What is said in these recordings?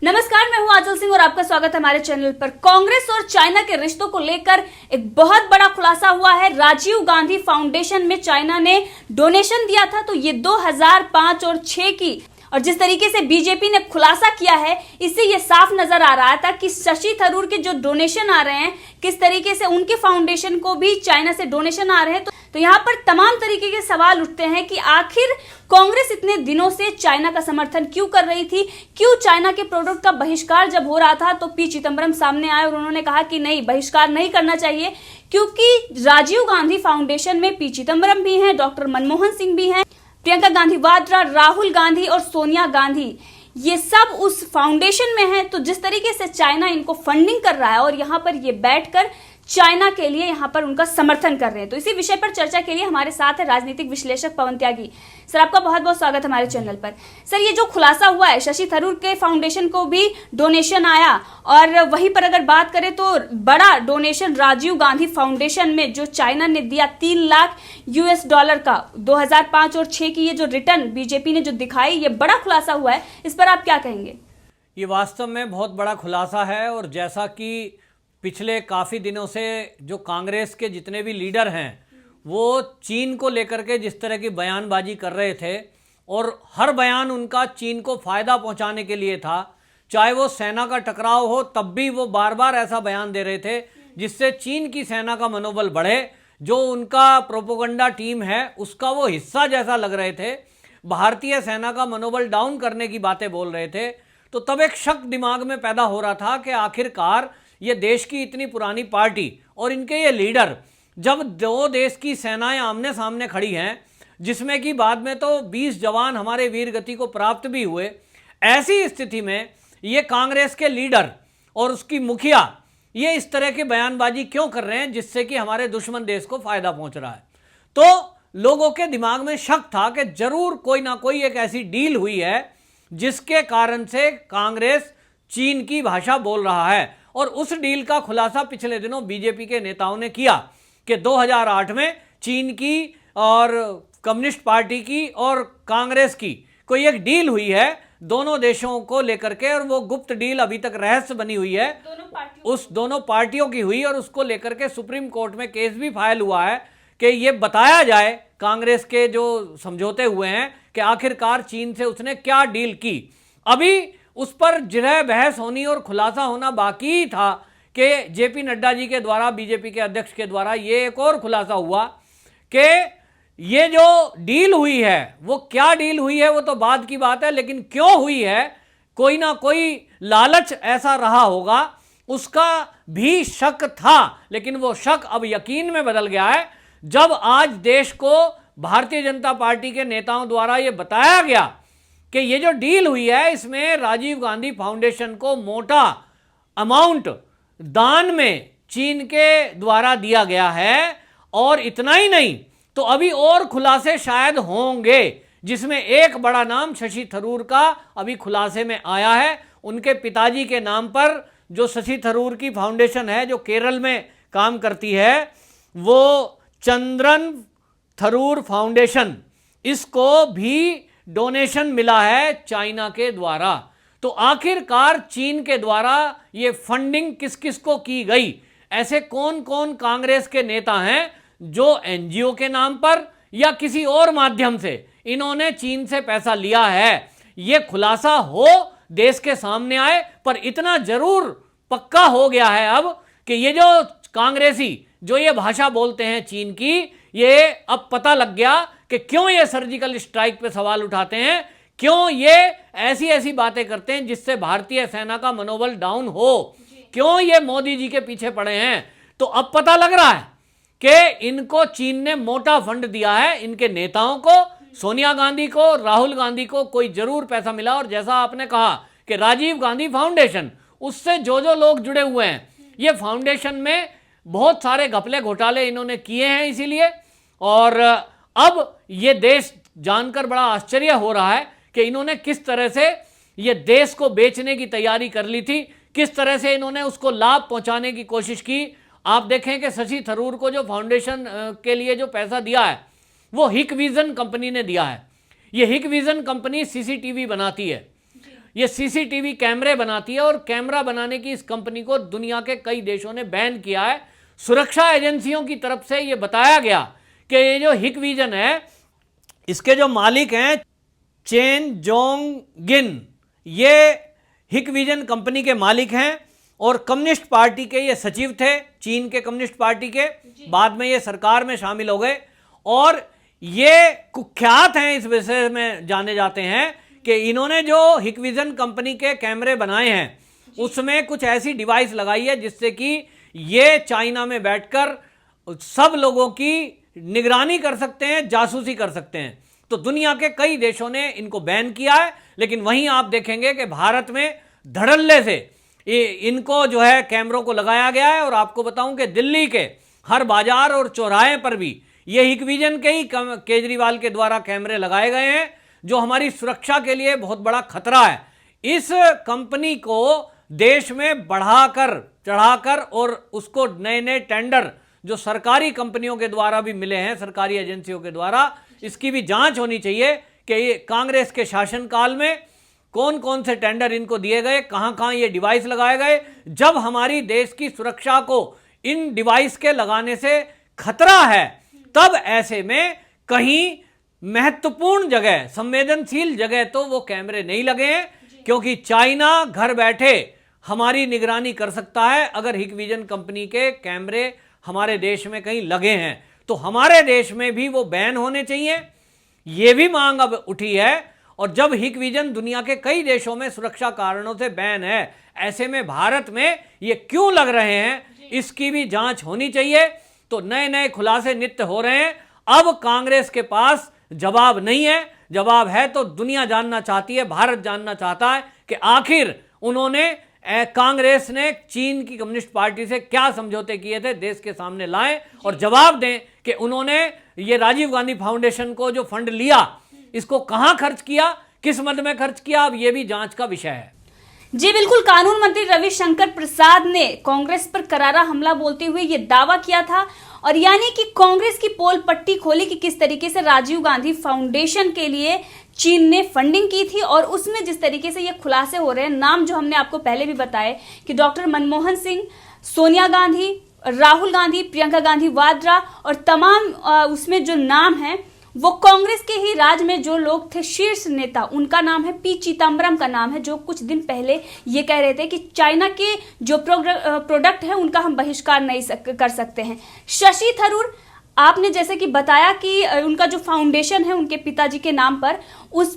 नमस्कार, मैं हूं आंचल सिंह और आपका स्वागत है हमारे चैनल पर। कांग्रेस और चाइना के रिश्तों को लेकर एक बहुत बड़ा खुलासा हुआ है। राजीव गांधी फाउंडेशन में चाइना ने डोनेशन दिया था, तो ये 2005 और 6 की, और जिस तरीके से बीजेपी ने खुलासा किया है, इससे ये साफ नजर आ रहा था कि शशि थरूर के जो डोनेशन आ रहे हैं, किस तरीके से उनके फाउंडेशन को भी चाइना से डोनेशन आ रहे हैं। तो यहाँ पर तमाम तरीके के सवाल उठते हैं कि आखिर कांग्रेस इतने दिनों से चाइना का समर्थन क्यों कर रही थी, क्यों चाइना के प्रोडक्ट का बहिष्कार जब हो रहा था तो पी चिदम्बरम सामने आए और उन्होंने कहा कि नहीं, बहिष्कार नहीं करना चाहिए, क्योंकि राजीव गांधी फाउंडेशन में पी चिदम्बरम भी हैं, डॉक्टर मनमोहन सिंह भी हैं, प्रियंका गांधी वाड्रा, राहुल गांधी और सोनिया गांधी, ये सब उस फाउंडेशन में हैं। तो जिस तरीके से चाइना इनको फंडिंग कर रहा है और यहाँ पर ये बैठकर चाइना के लिए यहाँ पर उनका समर्थन कर रहे हैं, तो इसी विषय पर चर्चा के लिए हमारे साथ है राजनीतिक विश्लेषक पवन त्यागी। सर, आपका बहुत बहुत स्वागत हमारे चैनल पर। सर, ये जो खुलासा हुआ है, शशि थरूर के फाउंडेशन को भी डोनेशन आया, और वहीं पर अगर बात करें तो बड़ा डोनेशन राजीव गांधी फाउंडेशन में जो चाइना ने दिया $3 लाख का 2005 और 6 की ये जो रिटर्न बीजेपी ने जो दिखाई, ये बड़ा खुलासा हुआ है, इस पर आप क्या कहेंगे? ये वास्तव में बहुत बड़ा खुलासा है, और जैसा कि पिछले काफ़ी दिनों से जो कांग्रेस के जितने भी लीडर हैं वो चीन को लेकर के जिस तरह की बयानबाजी कर रहे थे, और हर बयान उनका चीन को फ़ायदा पहुंचाने के लिए था, चाहे वो सेना का टकराव हो तब भी वो बार बार ऐसा बयान दे रहे थे जिससे चीन की सेना का मनोबल बढ़े, जो उनका प्रोपोगंडा टीम है उसका वो हिस्सा जैसा लग रहे थे, भारतीय सेना का मनोबल डाउन करने की बातें बोल रहे थे। तो तब एक शक दिमाग में पैदा हो रहा था कि आखिरकार ये देश की इतनी पुरानी पार्टी और इनके ये लीडर, जब दो देश की सेनाएं आमने सामने खड़ी हैं, जिसमें कि बाद में तो 20 जवान हमारे वीर गति को प्राप्त भी हुए, ऐसी स्थिति में ये कांग्रेस के लीडर और उसकी मुखिया ये इस तरह की बयानबाजी क्यों कर रहे हैं जिससे कि हमारे दुश्मन देश को फायदा पहुंच रहा है। तो लोगों के दिमाग में शक था कि जरूर कोई ना कोई एक ऐसी डील हुई है जिसके कारण से कांग्रेस चीन की भाषा बोल रहा है, और उस डील का खुलासा पिछले दिनों बीजेपी के नेताओं ने किया कि 2008 में चीन की और कम्युनिस्ट पार्टी की और कांग्रेस की कोई एक डील हुई है दोनों देशों को लेकर के, और वो गुप्त डील अभी तक रहस्य बनी हुई है, दोनों पार्टियों की हुई, और उसको लेकर के सुप्रीम कोर्ट में केस भी फाइल हुआ है कि ये बताया जाए कांग्रेस के जो समझौते हुए हैं कि आखिरकार चीन से उसने क्या डील की। अभी उस पर जिरह बहस होनी और खुलासा होना बाकी था कि जेपी नड्डा जी के द्वारा, बीजेपी के अध्यक्ष के द्वारा ये एक और खुलासा हुआ कि ये जो डील हुई है वो क्या डील हुई है वो तो बाद की बात है, लेकिन क्यों हुई है, कोई ना कोई लालच ऐसा रहा होगा, उसका भी शक था। लेकिन वो शक अब यकीन में बदल गया है जब आज देश को भारतीय जनता पार्टी के नेताओं द्वारा ये बताया गया कि ये जो डील हुई है इसमें राजीव गांधी फाउंडेशन को मोटा अमाउंट दान में चीन के द्वारा दिया गया है। और इतना ही नहीं, तो अभी और खुलासे शायद होंगे, जिसमें एक बड़ा नाम शशि थरूर का अभी खुलासे में आया है। उनके पिताजी के नाम पर जो शशि थरूर की फाउंडेशन है जो केरल में काम करती है, वो चंद्रन थरूर फाउंडेशन, इसको भी डोनेशन मिला है चाइना के द्वारा। तो आखिरकार चीन के द्वारा ये फंडिंग किस किस को की गई, ऐसे कौन कौन कांग्रेस के नेता हैं जो एनजीओ के नाम पर या किसी और माध्यम से इन्होंने चीन से पैसा लिया है, ये खुलासा हो, देश के सामने आए। पर इतना जरूर पक्का हो गया है अब कि ये जो कांग्रेसी जो ये भाषा बोलते हैं चीन की, ये अब पता लग गया कि क्यों ये सर्जिकल स्ट्राइक पे सवाल उठाते हैं, क्यों ये ऐसी ऐसी बातें करते हैं जिससे भारतीय सेना का मनोबल डाउन हो, क्यों ये मोदी जी के पीछे पड़े हैं। तो अब पता लग रहा है कि इनको चीन ने मोटा फंड दिया है, इनके नेताओं को, सोनिया गांधी को, राहुल गांधी को कोई जरूर पैसा मिला। और जैसा आपने कहा कि राजीव गांधी फाउंडेशन, उससे जो जो लोग जुड़े हुए हैं, ये फाउंडेशन में बहुत सारे घपले घोटाले इन्होंने किए हैं इसीलिए। और अब ये देश जानकर बड़ा आश्चर्य हो रहा है कि इन्होंने किस तरह से ये देश को बेचने की तैयारी कर ली थी, किस तरह से इन्होंने उसको लाभ पहुंचाने की कोशिश की। आप देखें कि शशि थरूर को जो फाउंडेशन के लिए जो पैसा दिया है वो हिक विजन कंपनी ने दिया है। ये हिक विजन कंपनी सीसीटीवी बनाती है। ये सीसीटीवी कैमरे बनाती है और कैमरा बनाने की इस कंपनी को दुनिया के कई देशों ने बैन किया है। सुरक्षा एजेंसियों की तरफ से ये बताया गया कि ये जो हिकविजन है, इसके जो मालिक हैं चेन जोंग गिन, ये हिकविजन कंपनी के मालिक हैं और कम्युनिस्ट पार्टी के ये सचिव थे, चीन के कम्युनिस्ट पार्टी के। बाद में ये सरकार में शामिल हो गए और ये कुख्यात हैं, इस विषय में जाने जाते हैं कि इन्होंने जो हिकविजन कंपनी के कैमरे बनाए हैं उसमें कुछ ऐसी डिवाइस लगाई है जिससे कि ये चाइना में बैठकर सब लोगों की निगरानी कर सकते हैं, जासूसी कर सकते हैं। तो दुनिया के कई देशों ने इनको बैन किया है, लेकिन वहीं आप देखेंगे कि भारत में धड़ल्ले से इनको जो है कैमरों को लगाया गया है। और आपको बताऊं कि दिल्ली के हर बाजार और चौराहे पर भी ये हिकविजन के ही केजरीवाल के द्वारा कैमरे लगाए गए हैं, जो हमारी सुरक्षा के लिए बहुत बड़ा खतरा है। इस कंपनी को देश में बढ़ाकर चढ़ाकर और उसको नए नए टेंडर जो सरकारी कंपनियों के द्वारा भी मिले हैं, सरकारी एजेंसियों के द्वारा, इसकी भी जांच होनी चाहिए कि ये कांग्रेस के शासनकाल में कौन कौन से टेंडर इनको दिए गए, कहां कहां ये डिवाइस लगाए गए। जब हमारी देश की सुरक्षा को इन डिवाइस के लगाने से खतरा है, तब ऐसे में कहीं महत्वपूर्ण जगह, संवेदनशील जगह तो वो कैमरे नहीं लगे हैं, क्योंकि चाइना घर बैठे हमारी निगरानी कर सकता है। अगर हिकविजन कंपनी के कैमरे हमारे देश में कहीं लगे हैं तो हमारे देश में भी वो बैन होने चाहिए। ये भी मांग अब उठी है। और जब हिकविजन दुनिया के कई देशों में सुरक्षा कारणों से बैन है, ऐसे में भारत में ये क्यों लग रहे हैं, इसकी भी जांच होनी चाहिए। तो नए नए खुलासे नित्य हो रहे हैं। अब कांग्रेस के पास जवाब नहीं है, जवाब है तो दुनिया जानना चाहती है, भारत जानना चाहता है कि आखिर उन्होंने कांग्रेस ने चीन की कम्युनिस्ट पार्टी से क्या समझौते किए थे, देश के सामने लाएं और जवाब दें कि उन्होंने ये राजीव गांधी फाउंडेशन को जो फंड लिया, इसको कहां खर्च किया, किस मद में खर्च किया। अब यह भी जांच का विषय है। जी बिल्कुल, कानून मंत्री रविशंकर प्रसाद ने कांग्रेस पर करारा हमला बोलते हुए ये दावा किया था, और यानी कि कांग्रेस की पोल पट्टी खोली कि किस तरीके से राजीव गांधी फाउंडेशन के लिए चीन ने फंडिंग की थी। और उसमें जिस तरीके से ये खुलासे हो रहे हैं, नाम जो हमने आपको पहले भी बताए कि डॉक्टर मनमोहन सिंह, सोनिया गांधी, राहुल गांधी, प्रियंका गांधी वाड्रा और तमाम उसमें जो नाम है वो कांग्रेस के ही राज में जो लोग थे शीर्ष नेता, उनका नाम है। पी चिदम्बरम का नाम है, जो कुछ दिन पहले ये कह रहे थे कि चाइना के जो प्रोडक्ट है उनका हम बहिष्कार नहीं कर सकते हैं। शशि थरूर, आपने जैसे कि बताया कि उनका जो फाउंडेशन है उनके पिताजी के नाम पर, उस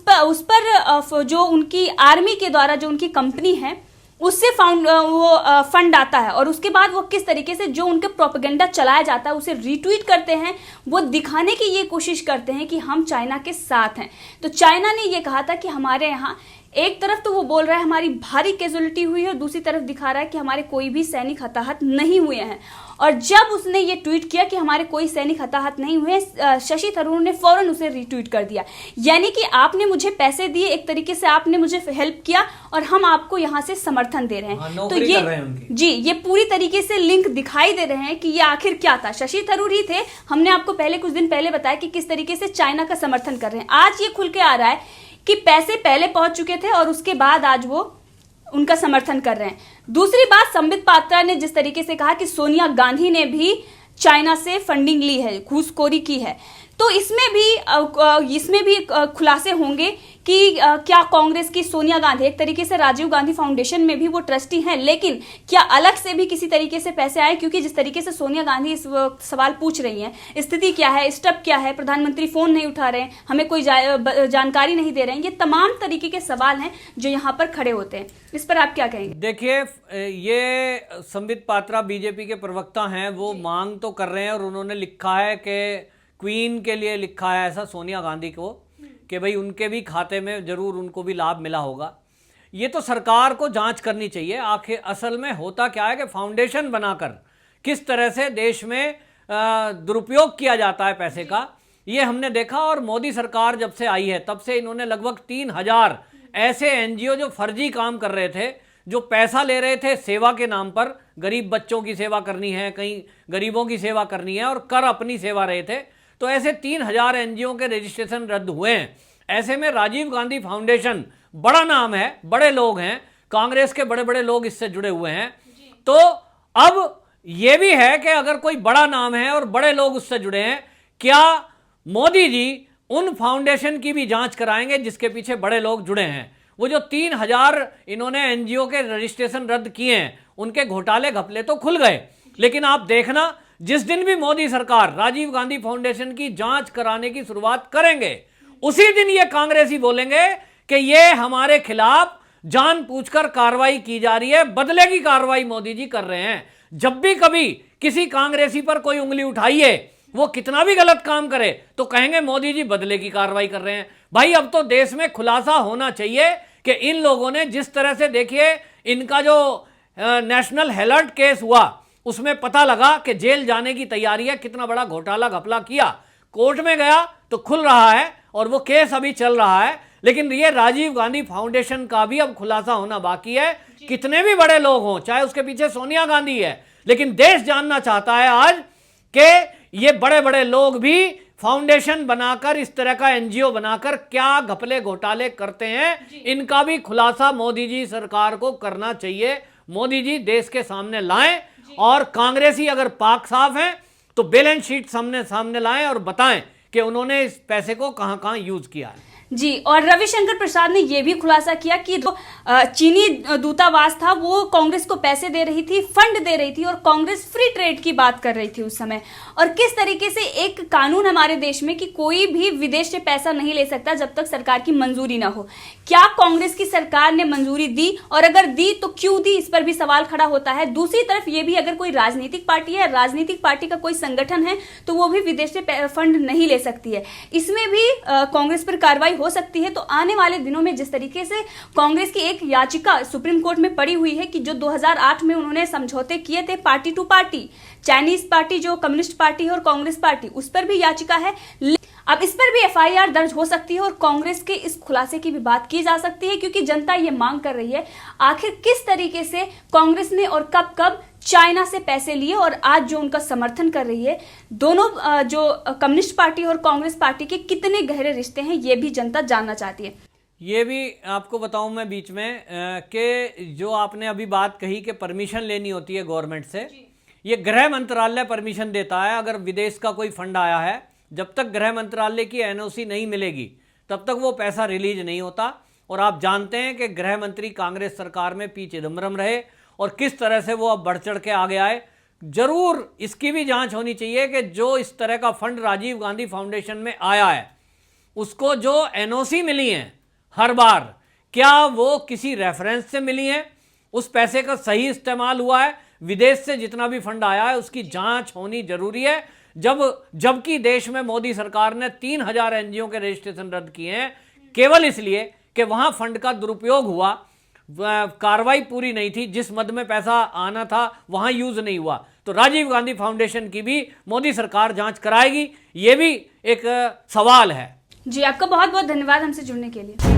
पर जो उनकी आर्मी के द्वारा जो उनकी कंपनी है उससे फंड आता है, और उसके बाद वो किस तरीके से जो उनके प्रोपेगेंडा चलाया जाता है उसे रीट्वीट करते हैं, वो दिखाने की ये कोशिश करते हैं कि हम चाइना के साथ हैं। तो चाइना ने ये कहा था कि हमारे यहाँ एक तरफ तो वो बोल रहा है हमारी भारी कैजुअलिटी हुई है, और दूसरी तरफ दिखा रहा है कि हमारे कोई भी सैनिक हताहत नहीं हुए हैं। और जब उसने ये ट्वीट किया कि हमारे कोई सैनिक हताहत नहीं हुए, शशि थरूर ने फौरन उसे रीट्वीट कर दिया। यानी कि आपने मुझे पैसे दिए, एक तरीके से आपने मुझे हेल्प किया और हम आपको यहाँ से समर्थन दे रहे हैं। तो ये पूरी तरीके से लिंक दिखाई दे रहे हैं कि ये आखिर क्या था। शशि थरूर ही थे, हमने आपको पहले कुछ दिन पहले बताया कि किस तरीके से चाइना का समर्थन कर रहे हैं। आज ये खुल के आ रहा है कि पैसे पहले पहुंच चुके थे और उसके बाद आज वो उनका समर्थन कर रहे हैं। दूसरी बात, संबित पात्रा ने जिस तरीके से कहा कि सोनिया गांधी ने भी चाइना से फंडिंग ली है, घूसखोरी की है, तो इसमें भी खुलासे होंगे कि क्या कांग्रेस की सोनिया गांधी एक तरीके से राजीव गांधी फाउंडेशन में भी वो ट्रस्टी हैं, लेकिन क्या अलग से भी किसी तरीके से पैसे आए, क्योंकि जिस तरीके से सोनिया गांधी इस सवाल पूछ रही हैं, स्थिति क्या है, स्टेप क्या है, प्रधानमंत्री फोन नहीं उठा रहे हैं, हमें कोई जानकारी नहीं दे रहे हैं, ये तमाम तरीके के सवाल हैं जो यहाँ पर खड़े होते हैं। इस पर आप क्या कहेंगे? देखिए, ये संबित पात्रा बीजेपी के प्रवक्ता हैं, वो मांग तो कर रहे हैं और उन्होंने लिखा है कि क्वीन के लिए लिखा है ऐसा सोनिया गांधी को कि भाई उनके भी खाते में जरूर उनको भी लाभ मिला होगा। ये तो सरकार को जांच करनी चाहिए आखिर असल में होता क्या है कि फाउंडेशन बनाकर किस तरह से देश में दुरुपयोग किया जाता है पैसे का, ये हमने देखा। और मोदी सरकार जब से आई है तब से इन्होंने लगभग 3000 ऐसे एनजीओ जो फर्जी काम कर रहे थे, जो पैसा ले रहे थे सेवा के नाम पर, गरीब बच्चों की सेवा करनी है, कहीं गरीबों की सेवा करनी है और कर अपनी सेवा रहे थे, तो ऐसे 3000 एनजीओ के रजिस्ट्रेशन रद्द हुए हैं। ऐसे में राजीव गांधी फाउंडेशन बड़ा नाम है, बड़े लोग हैं, कांग्रेस के बड़े बड़े लोग इससे जुड़े हुए हैं। तो अब यह भी है कि अगर कोई बड़ा नाम है और बड़े लोग उससे जुड़े हैं, क्या मोदी जी उन फाउंडेशन की भी जांच कराएंगे जिसके पीछे बड़े लोग जुड़े हैं? वो जो 3,000 इन्होंने एनजीओ के रजिस्ट्रेशन रद्द किए हैं, उनके घोटाले घपले तो खुल गए, लेकिन आप देखना जिस दिन भी मोदी सरकार राजीव गांधी फाउंडेशन की जांच कराने की शुरुआत करेंगे, उसी दिन ये कांग्रेसी बोलेंगे कि ये हमारे खिलाफ जानबूझकर कार्रवाई की जा रही है, बदले की कार्रवाई मोदी जी कर रहे हैं। जब भी कभी किसी कांग्रेसी पर कोई उंगली उठाइए, वो कितना भी गलत काम करे, तो कहेंगे मोदी जी बदले की कार्रवाई कर रहे हैं। भाई अब तो देश में खुलासा होना चाहिए कि इन लोगों ने जिस तरह से, देखिए इनका जो नेशनल हेराल्ड केस हुआ उसमें पता लगा कि जेल जाने की तैयारी है, कितना बड़ा घोटाला घपला किया, कोर्ट में गया तो खुल रहा है और वो केस अभी चल रहा है। लेकिन ये राजीव गांधी फाउंडेशन का भी अब खुलासा होना बाकी है। कितने भी बड़े लोग हों, चाहे उसके पीछे सोनिया गांधी है, लेकिन देश जानना चाहता है आज कि ये बड़े बड़े लोग भी फाउंडेशन बनाकर, इस तरह का एनजीओ बनाकर क्या घपले घोटाले करते हैं। इनका भी खुलासा मोदी जी सरकार को करना चाहिए। मोदी जी देश के सामने लाएं, और कांग्रेसी अगर पाक साफ हैं तो बैलेंस शीट सामने लाएं और बताएं कि उन्होंने इस पैसे को कहां कहां यूज किया है। जी, और रविशंकर प्रसाद ने यह भी खुलासा किया कि जो चीनी दूतावास था वो कांग्रेस को पैसे दे रही थी, फंड दे रही थी, और कांग्रेस फ्री ट्रेड की बात कर रही थी उस समय। और किस तरीके से एक कानून हमारे देश में कि कोई भी विदेश से पैसा नहीं ले सकता जब तक सरकार की मंजूरी ना हो। क्या कांग्रेस की सरकार ने मंजूरी दी, और अगर दी तो क्यों दी, इस पर भी सवाल खड़ा होता है। दूसरी तरफ ये भी, अगर कोई राजनीतिक पार्टी है, राजनीतिक पार्टी का कोई संगठन है, तो वो भी विदेश से फंड नहीं ले सकती है। इसमें भी कांग्रेस पर कार्रवाई हो सकती है। तो आने वाले दिनों में जिस तरीके से कांग्रेस की एक याचिका सुप्रीम कोर्ट में पड़ी हुई है कि जो 2008 में उन्होंने समझौते किए थे party to party, Chinese party जो कम्युनिस्ट पार्टी है और कांग्रेस पार्टी, उस पर भी याचिका है। अब इस पर भी एफआईआर दर्ज हो सकती है और कांग्रेस के इस खुलासे की भी बात की जा सकती है, क्योंकि जनता ये मांग कर रही है आखिर किस तरीके से कांग्रेस ने और कब कब चाइना से पैसे लिए, और आज जो उनका समर्थन कर रही है, दोनों जो कम्युनिस्ट पार्टी और कांग्रेस पार्टी के कितने गहरे रिश्ते हैं, ये भी जनता जानना चाहती है। ये भी आपको बताऊं मैं बीच में कि जो आपने अभी बात कही कि परमिशन लेनी होती है गवर्नमेंट से, ये गृह मंत्रालय परमिशन देता है। अगर विदेश का कोई फंड आया है, जब तक गृह मंत्रालय की एनओसी नहीं मिलेगी तब तक वो पैसा रिलीज नहीं होता। और आप जानते हैं कि गृह मंत्री कांग्रेस सरकार में पी चिदम्बरम रहे, और किस तरह से वो अब बढ़ चढ़ के आगे आए। जरूर इसकी भी जांच होनी चाहिए कि जो इस तरह का फंड राजीव गांधी फाउंडेशन में आया है, उसको जो एनओसी मिली है हर बार, क्या वो किसी रेफरेंस से मिली है, उस पैसे का सही इस्तेमाल हुआ है। विदेश से जितना भी फंड आया है उसकी जांच होनी जरूरी है। जबकि देश में मोदी सरकार ने 3,000 एनजीओ के रजिस्ट्रेशन रद्द किए हैं केवल इसलिए कि वहां फंड का दुरुपयोग हुआ, कार्रवाई पूरी नहीं थी, जिस मद में पैसा आना था वहां यूज नहीं हुआ। तो राजीव गांधी फाउंडेशन की भी मोदी सरकार जांच कराएगी, ये भी एक सवाल है। जी, आपका बहुत बहुत धन्यवाद हमसे जुड़ने के लिए।